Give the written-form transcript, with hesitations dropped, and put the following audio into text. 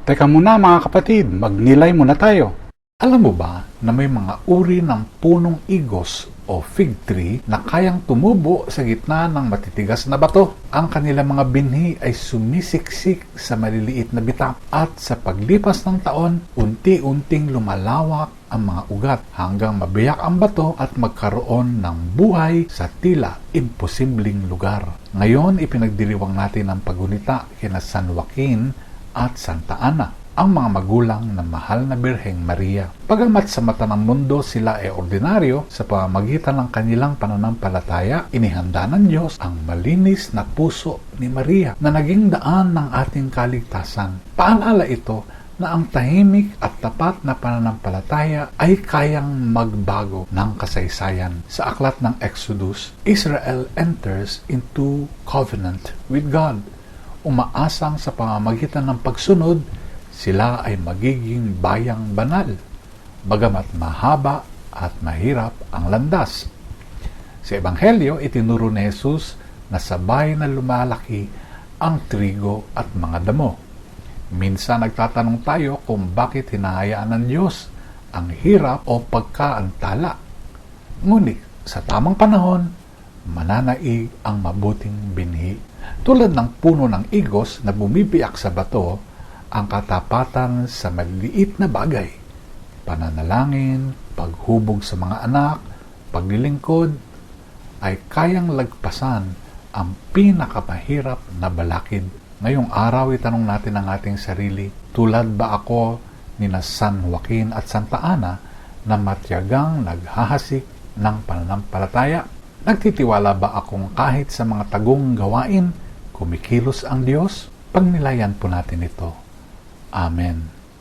Teka muna mga kapatid, magnilay muna tayo. Alam mo ba na may mga uri ng punong igos o fig tree na kayang tumubo sa gitna ng matitigas na bato? Ang kanilang mga binhi ay sumisiksik sa maliliit na bitak at sa paglipas ng taon, unti-unting lumalawak ang mga ugat hanggang mabiyak ang bato at magkaroon ng buhay sa tila imposibleng lugar. Ngayon, ipinagdiriwang natin ang paggunita kina San Joaquin at Santa Ana, ang mga magulang ng mahal na Birheng Maria. Pagamat sa mata ng mundo sila ay ordinaryo, sa pamamagitan ng kanilang pananampalataya, inihanda ng Diyos ang malinis na puso ni Maria na naging daan ng ating kaligtasan. Paalala ito na ang tahimik at tapat na pananampalataya ay kayang magbago ng kasaysayan. Sa aklat ng Exodus, Israel enters into covenant with God. Umaasang sa pamamagitan ng pagsunod, sila ay magiging bayang banal, bagamat mahaba at mahirap ang landas. Sa Ebanghelyo, itinuro ni Jesus na sabay na lumalaki ang trigo at mga damo. Minsan nagtatanong tayo kung bakit hinahayaan ng Diyos ang hirap o pagkaantala. Ngunit sa tamang panahon, mananaig ang mabuting binhi. Tulad ng puno ng igos na bumibiyak sa bato, ang katapatan sa maliliit na bagay, pananalangin, paghubog sa mga anak, paglilingkod, ay kayang lagpasan ang pinakamahirap na balakid. Ngayong araw, itanong natin ang ating sarili, tulad ba ako ni San Joaquin at Santa Ana na matyagang naghahasik ng pananampalataya? Nagtitiwala ba akong kahit sa mga tagong gawain, kumikilos ang Diyos? Pagnilayan po natin ito. Amen.